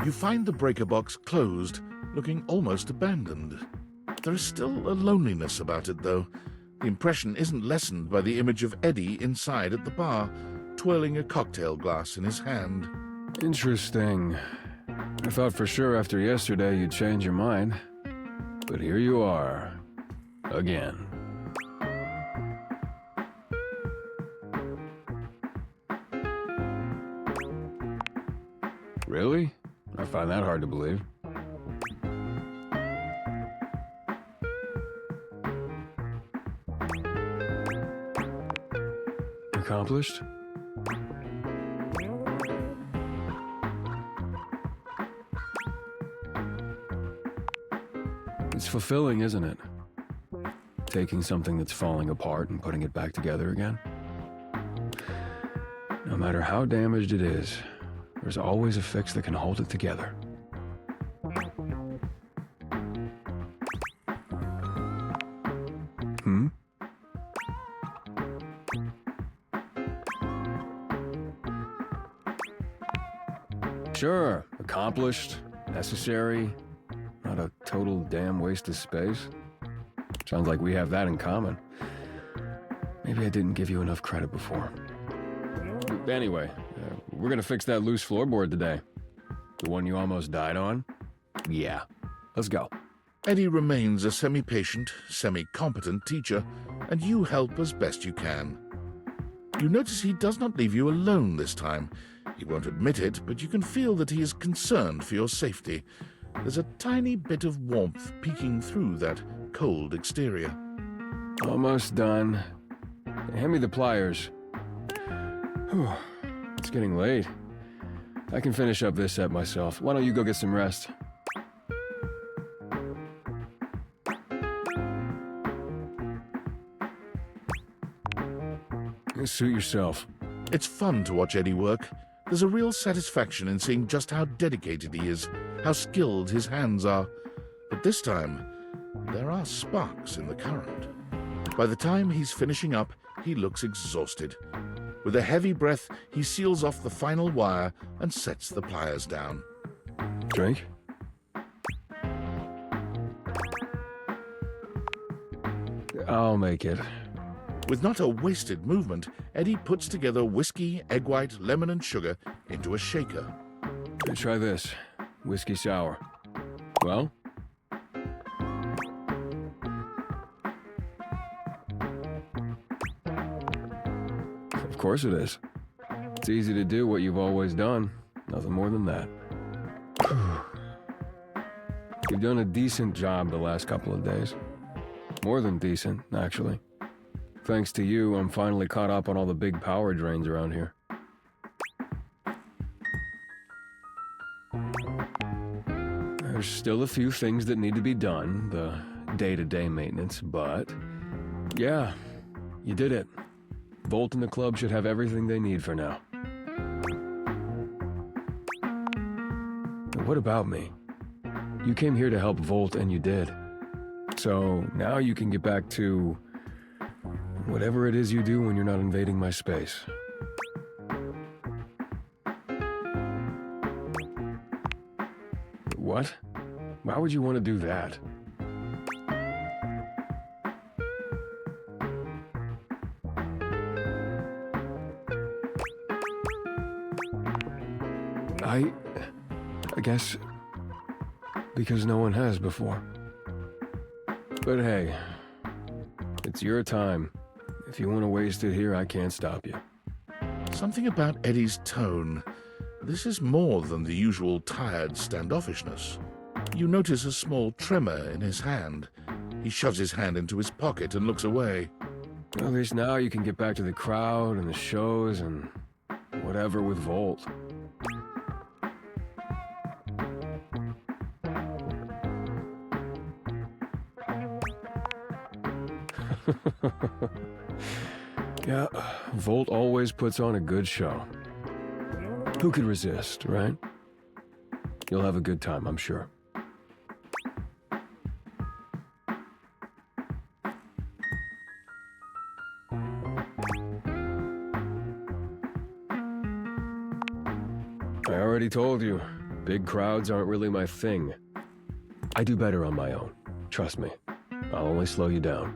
You find the breaker box closed, looking almost abandoned. There is still a loneliness about it, though. The impression isn't lessened by the image of Eddie inside at the bar, twirling a cocktail glass in his hand. Interesting. I thought for sure after yesterday you'd change your mind. But here you are. Again. Really? I find that hard to believe. Accomplished? It's fulfilling, isn't it? Taking something that's falling apart and putting it back together again. No matter how damaged it is, there's always a fix that can hold it together. Hmm? Sure, accomplished, necessary, not a total damn waste of space. Sounds like we have that in common. Maybe I didn't give you enough credit before. Anyway, we're gonna fix that loose floorboard today. The one you almost died on? Yeah. Let's go. Eddie remains a semi-patient, semi-competent teacher, and you help as best you can. You notice he does not leave you alone this time. He won't admit it, but you can feel that he is concerned for your safety. There's a tiny bit of warmth peeking through that cold exterior. Almost done. Hand me the pliers. Whew. It's getting late. I can finish up this set myself. Why don't you go get some rest? Suit yourself. It's fun to watch Eddie work. There's a real satisfaction in seeing just how dedicated he is, how skilled his hands are. But this time, there are sparks in the current. By the time he's finishing up, he looks exhausted. With a heavy breath, he seals off the final wire and sets the pliers down. Drink? I'll make it. With not a wasted movement, Eddie puts together whiskey, egg white, lemon, and sugar into a shaker. Try this. Whiskey sour. Well? Of course it is. It's easy to do what you've always done. Nothing more than that. You've done a decent job the last couple of days. More than decent, actually. Thanks to you, I'm finally caught up on all the big power drains around here. There's still a few things that need to be done, the day-to-day maintenance, but yeah, you did it. Volt and the club should have everything they need for now. What about me? You came here to help Volt and you did. So now you can get back to whatever it is you do when you're not invading my space. What? Why would you want to do that? I guess because no one has before. But hey, it's your time. If you want to waste it here, I can't stop you. Something about Eddie's tone. This is more than the usual tired standoffishness. You notice a small tremor in his hand. He shoves his hand into his pocket and looks away. Well, at least now you can get back to the crowd and the shows and whatever with Volt. Yeah, Volt always puts on a good show. Who could resist, right? You'll have a good time, I'm sure. I already told you, Big crowds aren't really my thing. I do better on my own. Trust me. I'll only slow you down.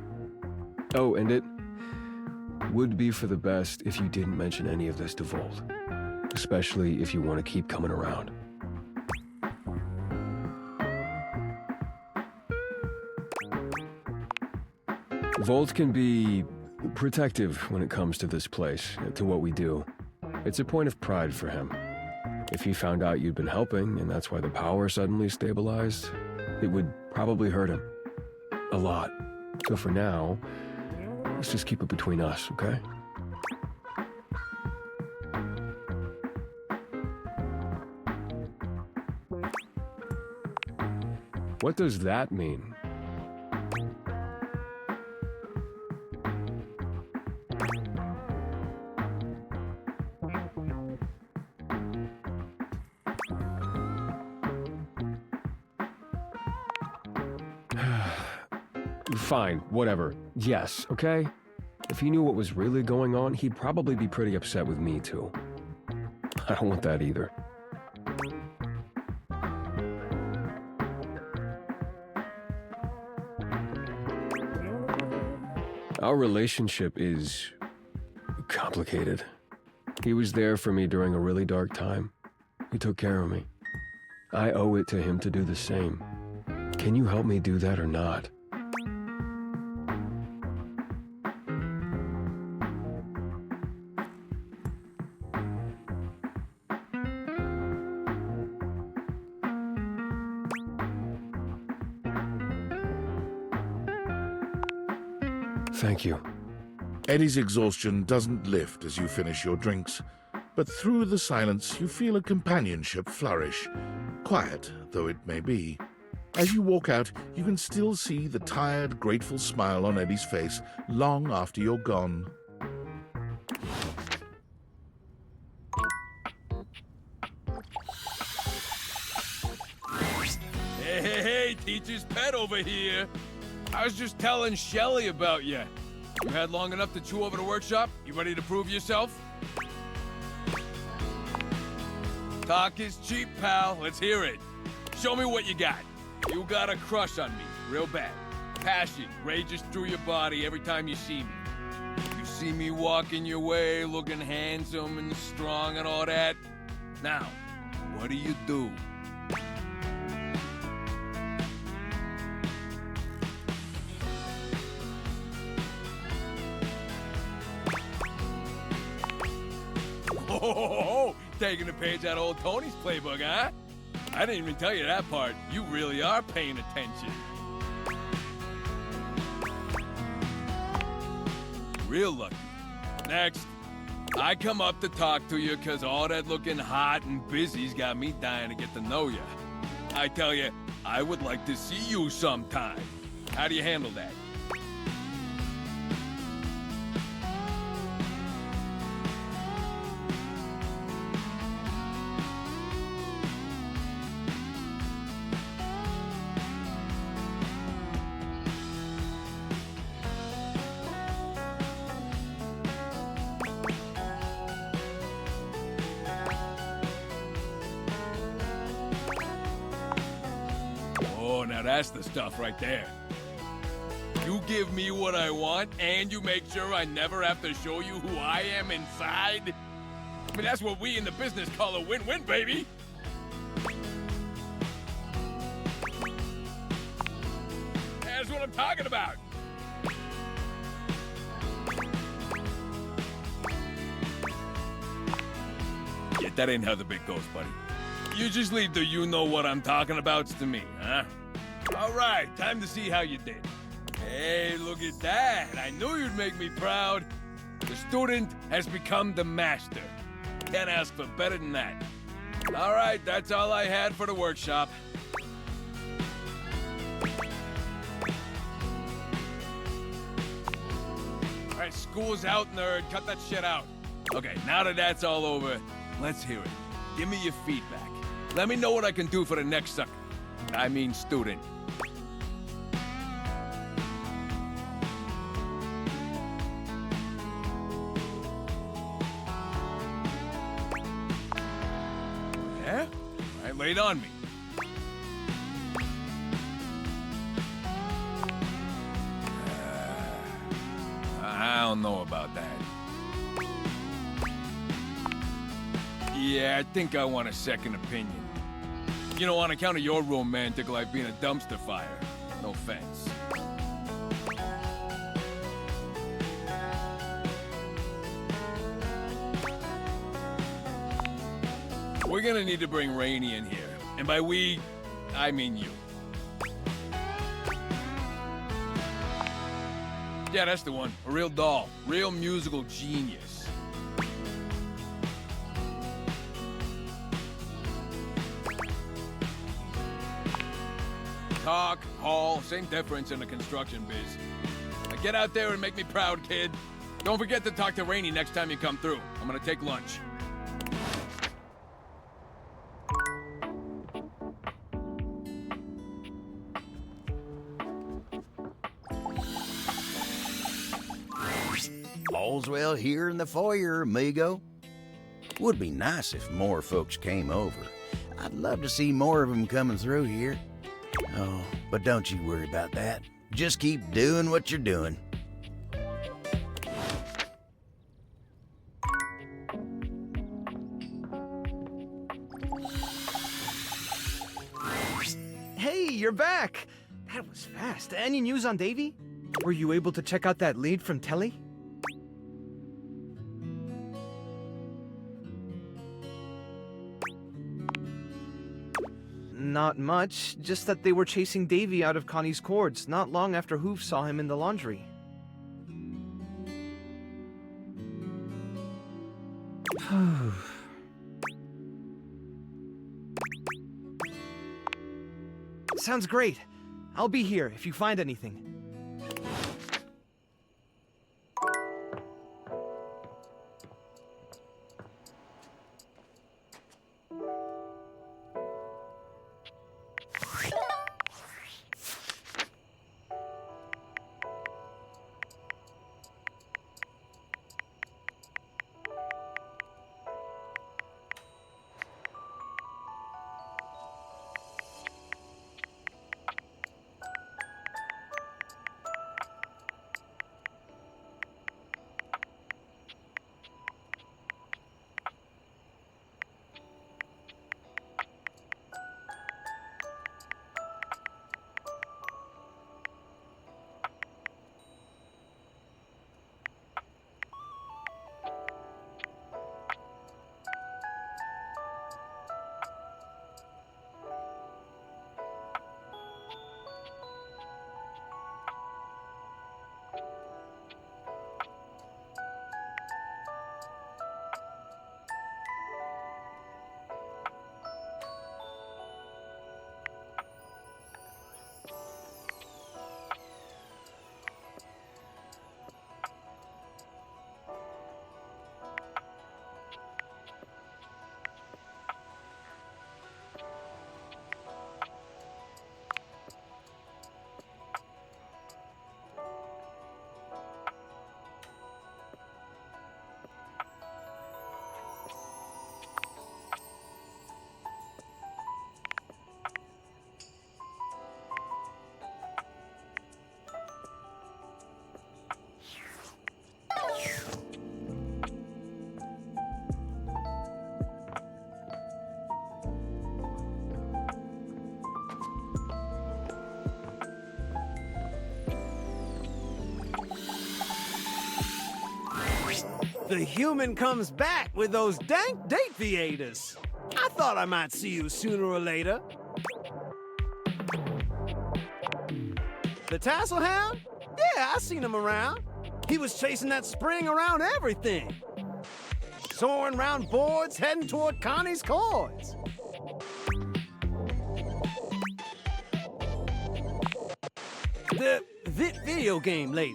Oh, and it would be for the best if you didn't mention any of this to Volt. Especially if you want to keep coming around. Volt can be protective when it comes to this place, to what we do. It's a point of pride for him. If he found out you'd been helping, and that's why the power suddenly stabilized, it would probably hurt him. A lot. So for now, let's just keep it between us, okay? What does that mean? Fine, whatever. Yes, okay? If he knew what was really going on, he'd probably be pretty upset with me, too. I don't want that either. Our relationship is complicated. He was there for me during a really dark time. He took care of me. I owe it to him to do the same. Can you help me do that or not? Thank you. Eddie's exhaustion doesn't lift as you finish your drinks, but through the silence you feel a companionship flourish, quiet though it may be. As you walk out, you can still see the tired, grateful smile on Eddie's face long after you're gone. Hey, teacher's pet over here. I was just telling Shelly about you. You had long enough to chew over the workshop? You ready to prove yourself? Talk is cheap, pal. Let's hear it. Show me what you got. You got a crush on me, real bad. Passion rages through your body every time you see me. You see me walking your way, looking handsome and strong and all that. Now, what do you do? Oh, taking a page out of old Tony's playbook, huh? I didn't even tell you that part. You really are paying attention. Real lucky. Next. I come up to talk to you because all that looking hot and busy's got me dying to get to know you. I tell you, I would like to see you sometime. How do you handle that? Oh, now that's the stuff right there. You give me what I want, and you make sure I never have to show you who I am inside? I mean, that's what we in the business call a win-win, baby! That's what I'm talking about! Yeah, that ain't how the bit goes, buddy. You just leave the you-know-what-I'm-talking-abouts to me, huh? All right, time to see how you did. Hey, look at that. I knew you'd make me proud. The student has become the master. Can't ask for better than that. All right, that's all I had for the workshop. All right, school's out, nerd. Cut that shit out. Okay, now that that's all over, let's hear it. Give me your feedback. Let me know what I can do for the next sucker. I mean student. Yeah? All right, Lay it on me. I don't know about that. Yeah, I think I want a second opinion. You know, on account of your romantic life being a dumpster fire. No offense. We're gonna need to bring Rainey in here. And by we, I mean you. Yeah, that's the one. A real doll. Real musical genius. Talk, haul, same difference in the construction biz. Now get out there and make me proud, kid. Don't forget to talk to Rainey next time you come through. I'm gonna take lunch. All's well here in the foyer, amigo. Would be nice if more folks came over. I'd love to see more of them coming through here. Oh, but don't you worry about that. Just keep doing what you're doing. Hey, you're back! That was fast. Any news on Davy? Were you able to check out that lead from Telly? Not much, just that they were chasing Davy out of Connie's cords not long after Hoof saw him in the laundry. Sounds great. I'll be here if you find anything. The human comes back with those dank date theaters. I thought I might see you sooner or later. The tassel hound? Yeah, I seen him around. He was chasing that spring around everything. Soaring round boards, heading toward Connie's cords. The video game lady.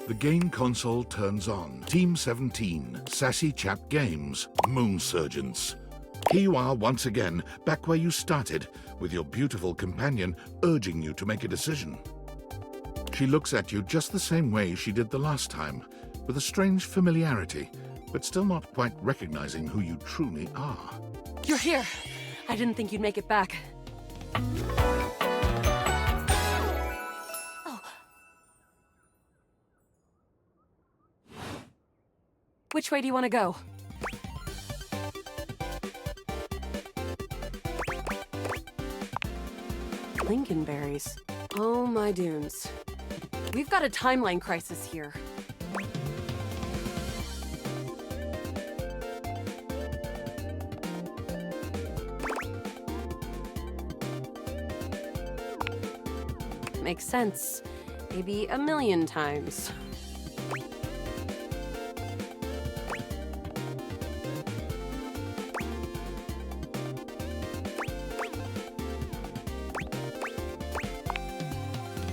The game console turns on. Team 17, Sassy Chap Games, Moon Surgeons. Here you are once again, back where you started, with your beautiful companion urging you to make a decision. She looks at you just the same way she did the last time, with a strange familiarity, but still not quite recognizing who you truly are. You're here. I didn't think you'd make it back. Oh. Which way do you want to go? Lincolnberries. Oh my dunes. We've got a timeline crisis here. Makes sense. Maybe a million times.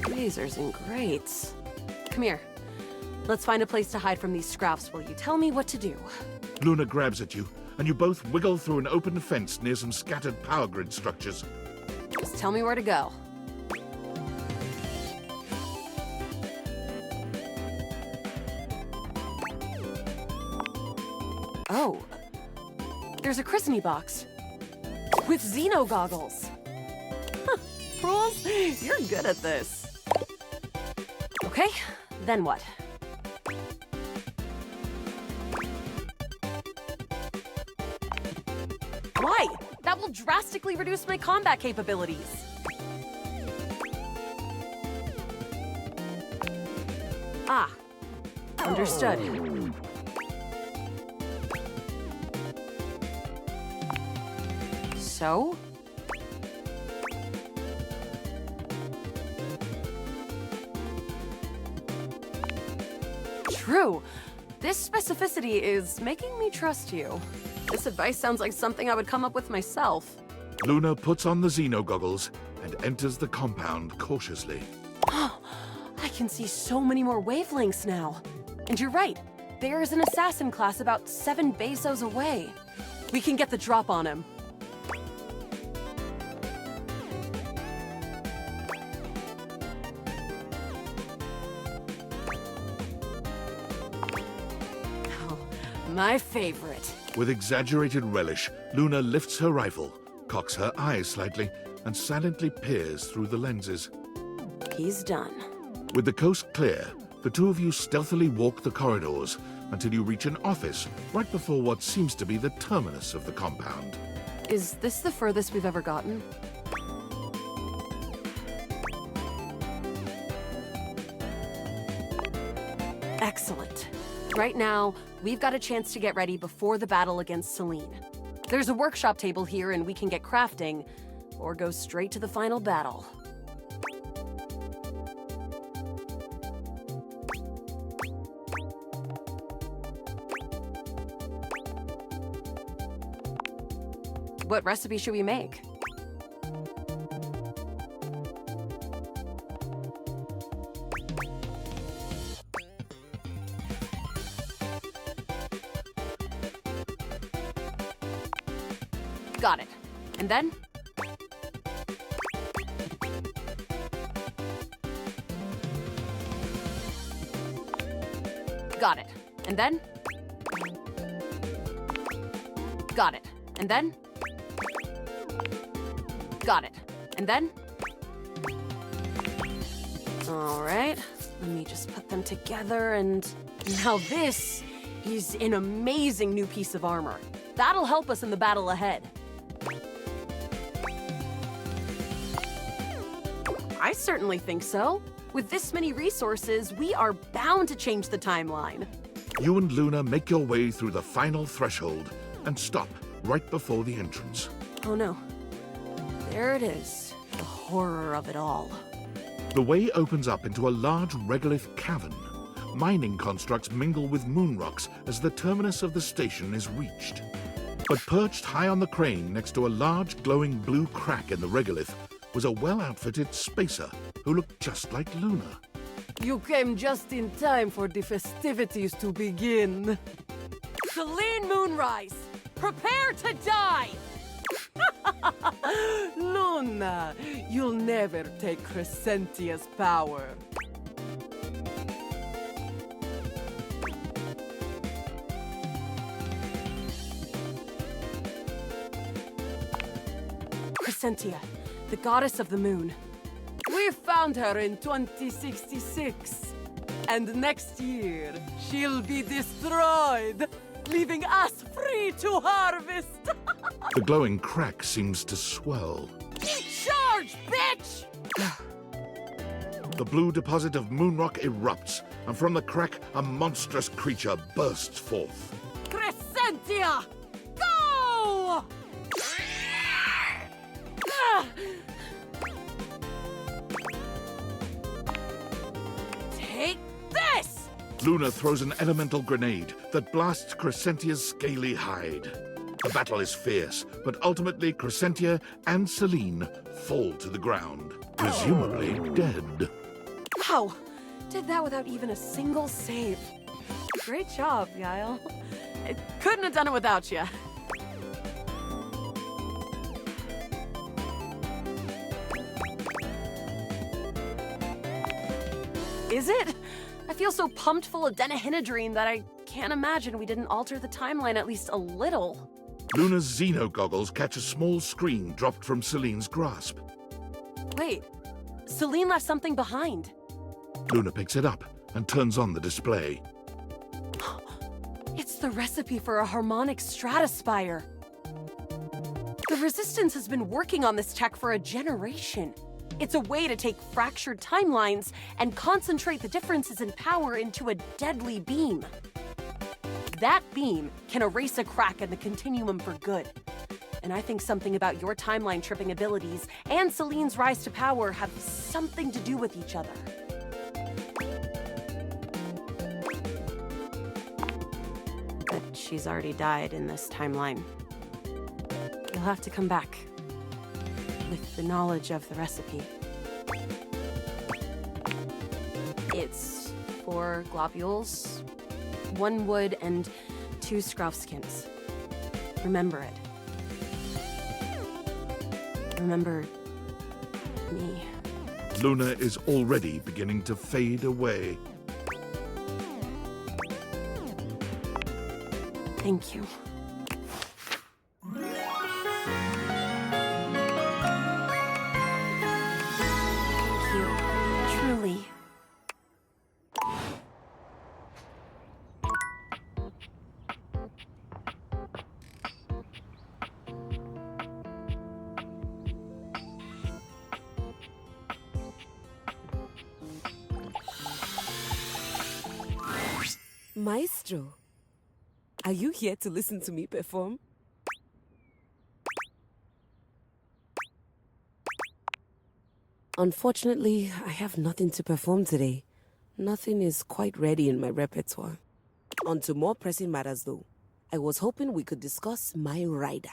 Lasers and grates. Come here. Let's find a place to hide from these scraps while you tell me what to do. Luna grabs at you, and you both wiggle through an open fence near some scattered power grid structures. Just tell me where to go. Oh. There's a christening box. With Xeno goggles. Huh, Rules, you're good at this. Okay, then what? Why? That will drastically reduce my combat capabilities. Ah, understood. So? True. This specificity is making me trust you. This advice sounds like something I would come up with myself. Luna puts on the Xeno goggles and enters the compound cautiously. I can see so many more wavelengths now. And you're right. There is an assassin class about 7 bezos away. We can get the drop on him. Oh, my favorite. With exaggerated relish, Luna lifts her rifle, cocks her eyes slightly, and silently peers through the lenses. He's done. With the coast clear, the two of you stealthily walk the corridors until you reach an office right before what seems to be the terminus of the compound. Is this the furthest we've ever gotten? Excellent. Right now, we've got a chance to get ready before the battle against Celine. There's a workshop table here and we can get crafting, or go straight to the final battle. What recipe should we make? Got it. And then? Got it. And then? Got it. And then? Got it. And then? All right. Let me just put them together and... Now this is an amazing new piece of armor. That'll help us in the battle ahead. I certainly think so. With this many resources, we are bound to change the timeline. You and Luna make your way through the final threshold and stop right before the entrance. Oh no. There it is. The horror of it all. The way opens up into a large regolith cavern. Mining constructs mingle with moon rocks as the terminus of the station is reached. But perched high on the crane next to a large glowing blue crack in the regolith was a well-outfitted spacer who looked just like Luna. You came just in time for the festivities to begin. Celine Moonrise, prepare to die! Luna, you'll never take Crescentia's power. Crescentia, the goddess of the moon. We found her in 2066. And next year, she'll be destroyed, leaving us free to harvest. The glowing crack seems to swell. Charge, bitch! The blue deposit of moonrock erupts, and from the crack, a monstrous creature bursts forth. Crescentia, go! Ah! Take this! Luna throws an elemental grenade that blasts Crescentia's scaly hide. The battle is fierce, but ultimately Crescentia and Celine fall to the ground, presumably dead. Wow, did that without even a single save. Great job, Guile. I couldn't have done it without you. Is it? I feel so pumped full of denahydrine that I can't imagine we didn't alter the timeline at least a little. Luna's Xeno goggles catch a small screen dropped from Celine's grasp. Wait, Celine left something behind. Luna picks it up and turns on the display. It's the recipe for a harmonic stratospire. The Resistance has been working on this tech for a generation. It's a way to take fractured timelines and concentrate the differences in power into a deadly beam. That beam can erase a crack in the continuum for good. And I think something about your timeline tripping abilities and Celine's rise to power have something to do with each other. But she's already died in this timeline. You'll have to come back with the knowledge of the recipe. It's 4 globules, 1 wood, and 2 skins. Remember it. Remember me. Luna is already beginning to fade away. Thank you. Thank you. Truly. Maestro, are you here to listen to me perform? Unfortunately, I have nothing to perform today. Nothing is quite ready in my repertoire. On to more pressing matters though. I was hoping we could discuss my rider.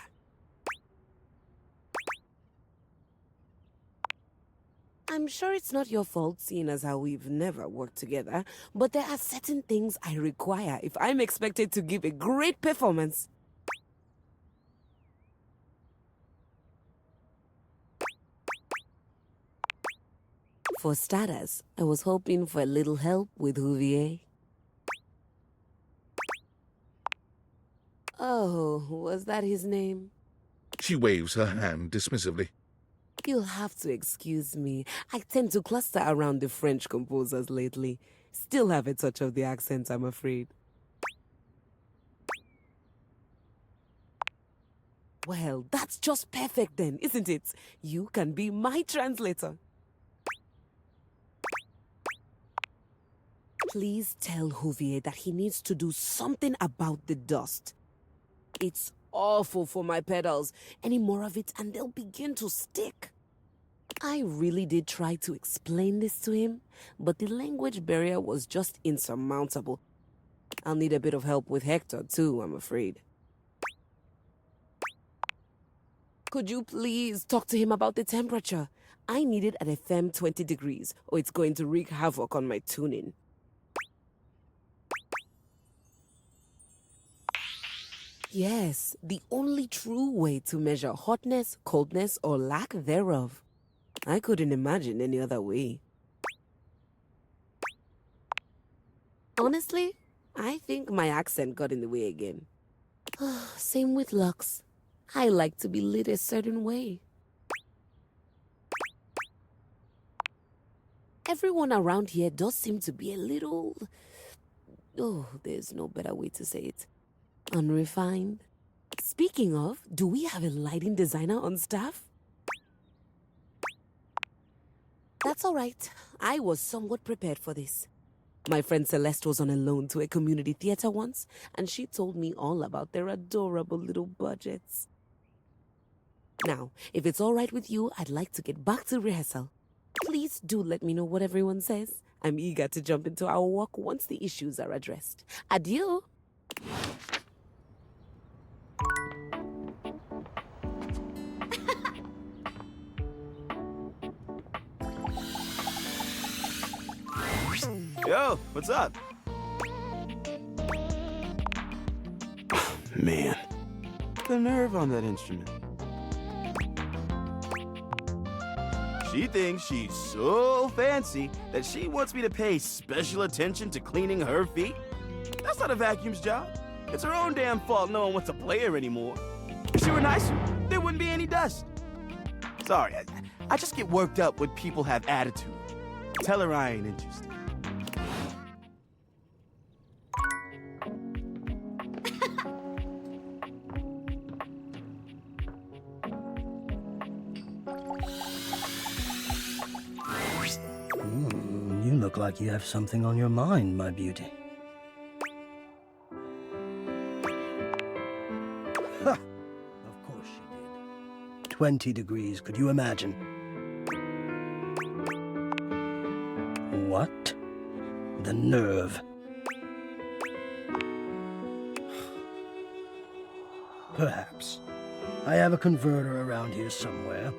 I'm sure it's not your fault, seeing as how we've never worked together, but there are certain things I require if I'm expected to give a great performance. For starters, I was hoping for a little help with Huvier. Oh, was that his name? She waves her hand dismissively. You'll have to excuse me. I tend to cluster around the French composers lately. Still have a touch of the accent, I'm afraid. Well, that's just perfect then, isn't it? You can be my translator. Please tell Huvier that he needs to do something about the dust. It's awful for my pedals. Any more of it and they'll begin to stick. I really did try to explain this to him, but the language barrier was just insurmountable. I'll need a bit of help with Hector too, I'm afraid. Could you please talk to him about the temperature? I need it at a firm 20 degrees, or it's going to wreak havoc on my tuning. Yes, the only true way to measure hotness, coldness, or lack thereof. I couldn't imagine any other way. Honestly, I think my accent got in the way again. Same with Lux. I like to be lit a certain way. Everyone around here does seem to be a little... Oh, there's no better way to say it. Unrefined. Speaking of, do we have a lighting designer on staff? That's all right. I was somewhat prepared for this. My friend Celeste was on a loan to a community theater once, and she told me all about their adorable little budgets. Now, if it's all right with you, I'd like to get back to rehearsal. Please do let me know what everyone says. I'm eager to jump into our work once the issues are addressed. Adieu! Yo, what's up? Man, the nerve on that instrument. She thinks she's so fancy that she wants me to pay special attention to cleaning her feet. That's not a vacuum's job. It's her own damn fault no one wants to play her anymore. If she were nicer, there wouldn't be any dust. Sorry, I just get worked up when people have attitude. Tell her I ain't interested. You look like you have something on your mind, my beauty. Ha! Of course she did. 20 degrees, could you imagine? What? The nerve. Perhaps. I have a converter around here somewhere.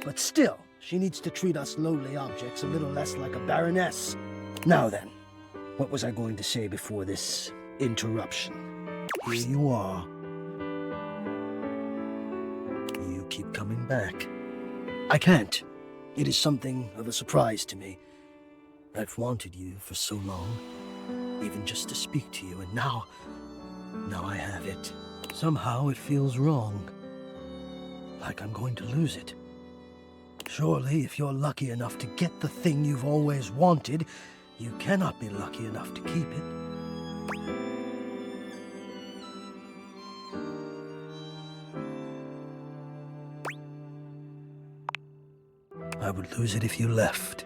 But still, she needs to treat us lowly objects a little less like a baroness. Now then, what was I going to say before this interruption? Here you are. You keep coming back. I can't. It is something of a surprise to me. I've wanted you for so long, even just to speak to you, and now I have it. Somehow it feels wrong, like I'm going to lose it. Surely, if you're lucky enough to get the thing you've always wanted, you cannot be lucky enough to keep it. I would lose it if you left.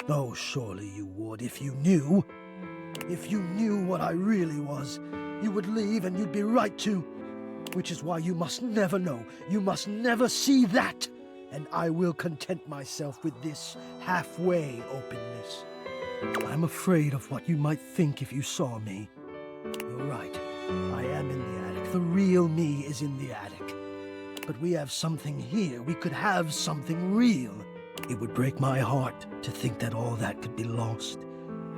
Oh, surely you would if you knew. If you knew what I really was, you would leave and you'd be right to. Which is why you must never know. You must never see that. And I will content myself with this halfway openness. I'm afraid of what you might think if you saw me. You're right. I am in the attic. The real me is in the attic. But we have something here. We could have something real. It would break my heart to think that all that could be lost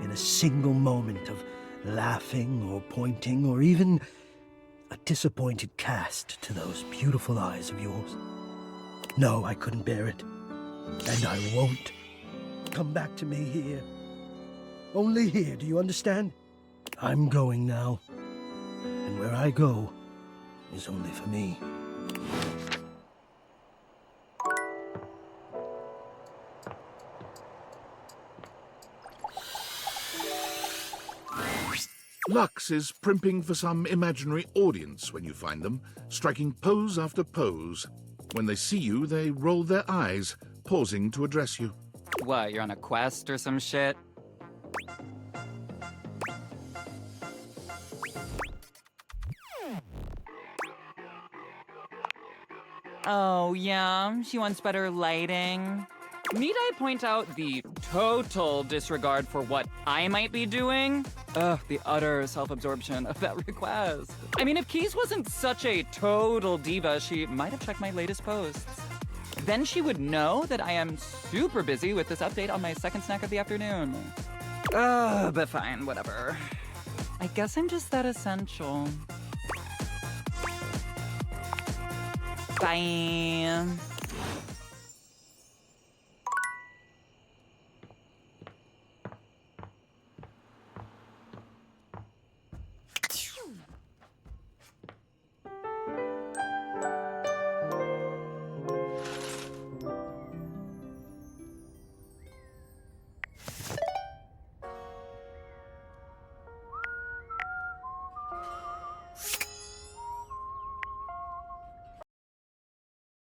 in a single moment of laughing or pointing or even a disappointed cast to those beautiful eyes of yours. No, I couldn't bear it. And I won't. Come back to me here. Only here, do you understand? I'm going now. And where I go is only for me. Lux is primping for some imaginary audience when you find them, striking pose after pose. When they see you, they roll their eyes, pausing to address you. What, you're on a quest or some shit? Oh, yeah? She wants better lighting? Need I point out the total disregard for what I might be doing? Ugh, the utter self-absorption of that request. I mean, if Keys wasn't such a total diva, she might have checked my latest posts. Then she would know that I am super busy with this update on my second snack of the afternoon. Ugh, but fine, whatever. I guess I'm just that essential. Bye.